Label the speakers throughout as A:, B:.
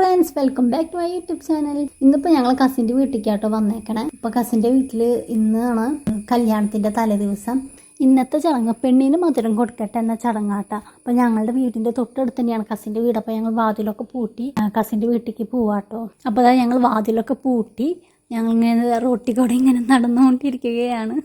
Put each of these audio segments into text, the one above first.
A: Friends, welcome back to my YouTube channel. ഇന്നിപ്പോൾ ഞങ്ങൾ കസിൻ്റെ വീട്ടിലേക്കാട്ടോ വന്നേക്കണേ. ഇപ്പോൾ കസിൻ്റെ വീട്ടിൽ ഇന്നാണ് കല്യാണത്തിൻ്റെ തലേദിവസം. ഇന്നത്തെ ചടങ്ങ് പെണ്ണിന് മധുരം കൊടുക്കട്ടെ എന്ന ചടങ്ങാട്ടോ. അപ്പോൾ ഞങ്ങളുടെ വീടിൻ്റെ തൊട്ടടുത്ത് തന്നെയാണ് കസിൻ്റെ വീട്. അപ്പോൾ ഞങ്ങൾ വാതിലൊക്കെ പൂട്ടി കസിൻ്റെ വീട്ടിലേക്ക് പോവാട്ടോ. അപ്പോൾ അതായത് ഞങ്ങൾ വാതിലൊക്കെ പൂട്ടി ഞങ്ങളിങ്ങനെ റോട്ടിൽ കൂടെ ഇങ്ങനെ നടന്നുകൊണ്ടിരിക്കുകയാണ്.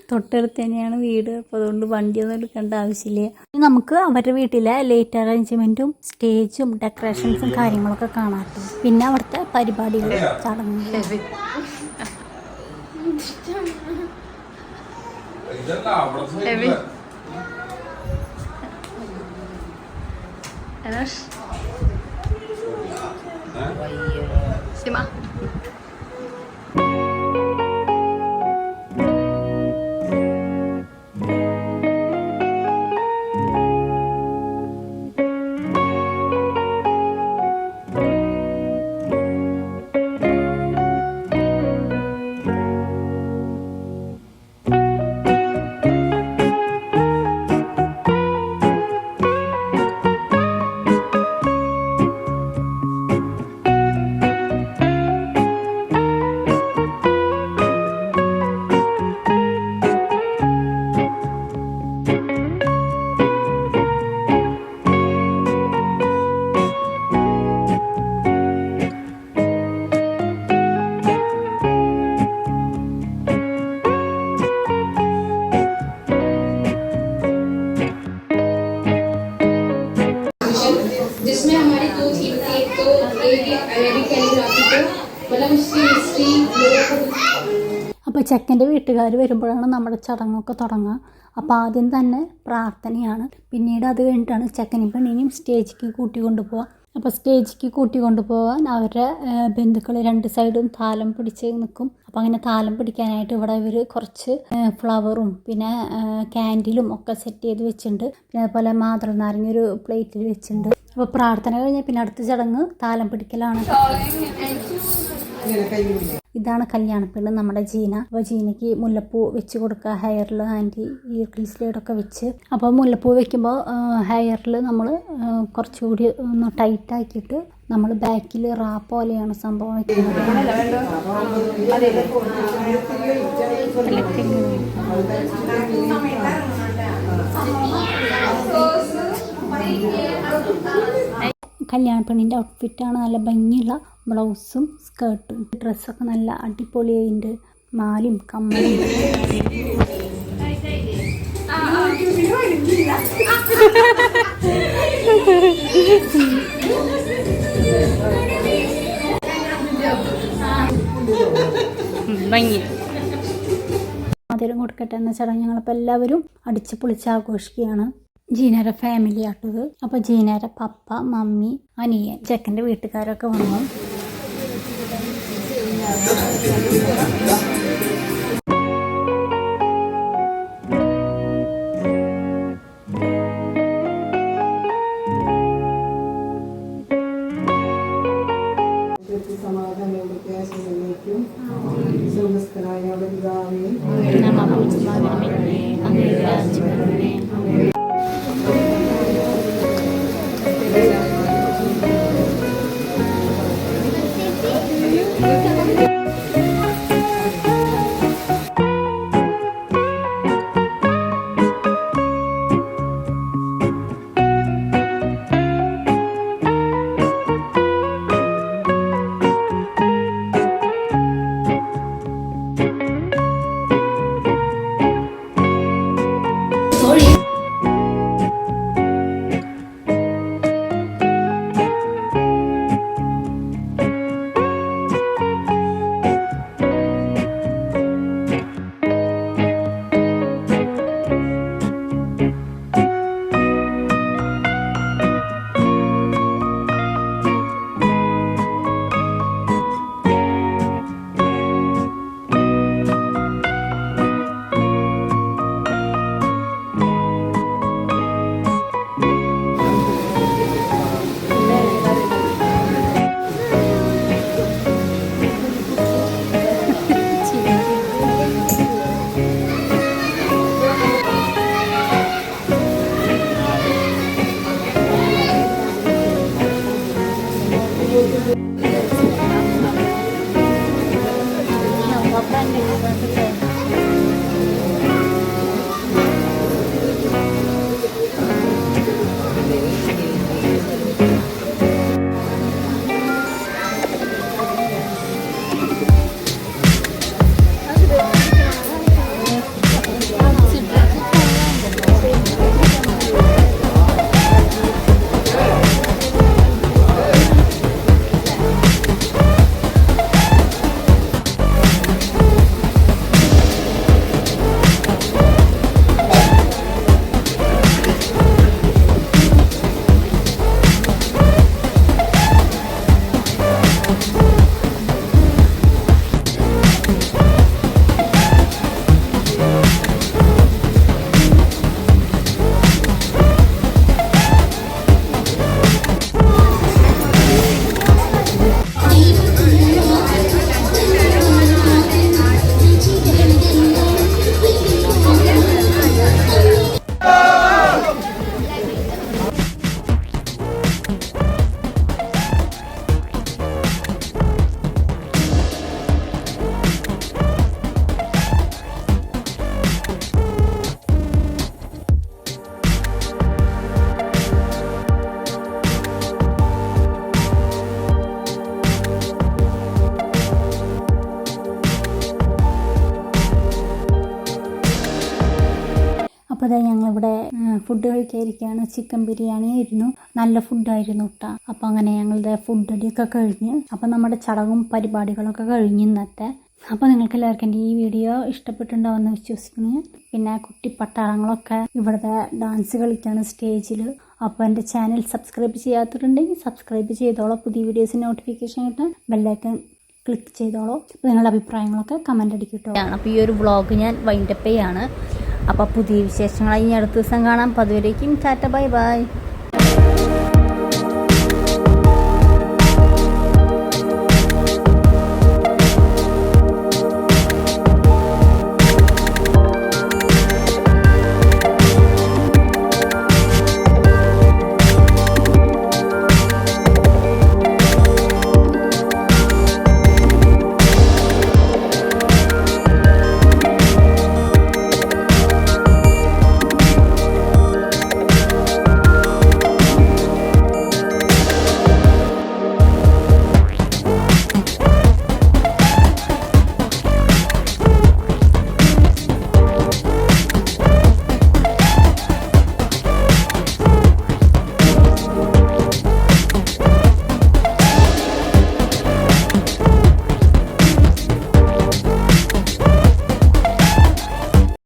A: തൊട്ടടുത്ത് തന്നെയാണ് വീട്. അപ്പോൾ അതുകൊണ്ട് വണ്ടിയൊന്നും എടുക്കേണ്ട ആവശ്യമില്ല. നമുക്ക് അവരുടെ വീട്ടിലെ ലൈറ്റ് അറേഞ്ച്മെൻറ്റും സ്റ്റേജും ഡെക്കറേഷൻസും കാര്യങ്ങളൊക്കെ കാണാട്ടോ. പിന്നെ അവിടുത്തെ പരിപാടികൾ ചടങ്ങുകൾ.
B: जिसमें हमारी दो थीम थी, एक तो अरेबिक कैलीग्राफी को मतलब उसकी हिस्ट्री
A: അപ്പോൾ ചെക്കൻ്റെ വീട്ടുകാർ വരുമ്പോഴാണ് നമ്മുടെ ചടങ്ങൊക്കെ തുടങ്ങുക. അപ്പോൾ ആദ്യം തന്നെ പ്രാർത്ഥനയാണ്. പിന്നീട് അത് കഴിഞ്ഞിട്ടാണ് ചെക്കനും പെണ്ണിനെയും സ്റ്റേജിലേക്ക് കൂട്ടിക്കൊണ്ടുപോവുക. അപ്പോൾ സ്റ്റേജിലേക്ക് കൂട്ടിക്കൊണ്ടുപോകാൻ അവരുടെ ബന്ധുക്കൾ രണ്ട് സൈഡും താലം പിടിച്ച് നിൽക്കും. അപ്പോൾ അങ്ങനെ താലം പിടിക്കാനായിട്ട് ഇവിടെ ഇവർ കുറച്ച് ഫ്ലവറും പിന്നെ ക്യാൻഡിലും ഒക്കെ സെറ്റ് ചെയ്ത് വെച്ചിട്ടുണ്ട്. പിന്നെ അതുപോലെ മാതൃനാരങ്ങ ഒരു പ്ലേറ്റിൽ വെച്ചിട്ടുണ്ട്. അപ്പോൾ പ്രാർത്ഥന കഴിഞ്ഞാൽ പിന്നെ അടുത്ത ചടങ്ങ് താലം പിടിക്കലാണ്. ഇതാണ് കല്യാണപ്പെണ്ണ് നമ്മുടെ ജീന. അപ്പോൾ ജീനയ്ക്ക് മുല്ലപ്പൂ വെച്ച് കൊടുക്കുക. ഹെയറിൽ ആൻറ്റി ഈ ക്ലീസ്ലേഡൊക്കെ വെച്ച്. അപ്പോൾ മുല്ലപ്പൂ വെക്കുമ്പോൾ ഹെയറിൽ നമ്മൾ കുറച്ചുകൂടി ഒന്ന് ടൈറ്റാക്കിയിട്ട് നമ്മൾ ബാക്കിൽ റാ പോലെയാണ് സംഭവം വെക്കുന്നത്. കല്യാണ പെണ്ണിൻ്റെ ഔട്ട്ഫിറ്റാണ്. നല്ല ഭംഗിയുള്ള ബ്ലൗസും സ്കേർട്ടും ഡ്രസ്സൊക്കെ നല്ല അടിപൊളിയായിട്ടുണ്ട്. മാലയും കമ്മലും മധുരം കൊടുക്കട്ടെ എന്ന ചടങ്ങ് ഞങ്ങളിപ്പോൾ എല്ലാവരും അടിച്ച് പൊളിച്ച് ആഘോഷിക്കുകയാണ്. ജീനയുടെ ഫാമിലി ആട്ടത്. അപ്പോൾ ജീനയുടെ പപ്പ, മമ്മി, അനിയൻ, ചെക്കൻ്റെ വീട്ടുകാരൊക്കെ വന്നു. അപ്പോൾ അതായത് ഞങ്ങളിവിടെ ഫുഡ് കഴിക്കാതിരിക്കുകയാണ്. ചിക്കൻ ബിരിയാണി ആയിരുന്നു, നല്ല ഫുഡായിരുന്നു കേട്ടോ. അപ്പോൾ അങ്ങനെ ഞങ്ങളുടെ ഫുഡ് അടിയൊക്കെ കഴിഞ്ഞ്, അപ്പോൾ നമ്മുടെ ചടങ്ങും പരിപാടികളൊക്കെ കഴിഞ്ഞ് ഇന്നത്തെ. അപ്പോൾ നിങ്ങൾക്ക് എല്ലാവർക്കും എൻ്റെ ഈ വീഡിയോ ഇഷ്ടപ്പെട്ടിട്ടുണ്ടാവുമെന്ന് വിശ്വസിക്കുന്നു. പിന്നെ കുട്ടി പട്ടാളങ്ങളൊക്കെ ഇവിടുത്തെ ഡാൻസ് കളിക്കുകയാണ് സ്റ്റേജിൽ. അപ്പോൾ എൻ്റെ ചാനൽ സബ്സ്ക്രൈബ് ചെയ്യാത്തിട്ടുണ്ടെങ്കിൽ സബ്സ്ക്രൈബ് ചെയ്തോളൂ. പുതിയ വീഡിയോസിന് നോട്ടിഫിക്കേഷൻ കിട്ടാൻ ബെല്ലൈക്കൺ ക്ലിക്ക് ചെയ്തോളൂ. അപ്പോൾ നിങ്ങളുടെ അഭിപ്രായങ്ങളൊക്കെ കമൻ്റ് അടിക്കട്ടോ. അപ്പോൾ ഈ ഒരു വ്ളോഗ് ഞാൻ വൈൻഡപ്പ് ചെയ്യാണ്. അപ്പോൾ പുതിയ വിശേഷങ്ങളായി ഇനി അടുത്ത ദിവസം കാണാം. അപ്പോൾ അതുവരേക്കും ടാറ്റ ബൈ ബൈ.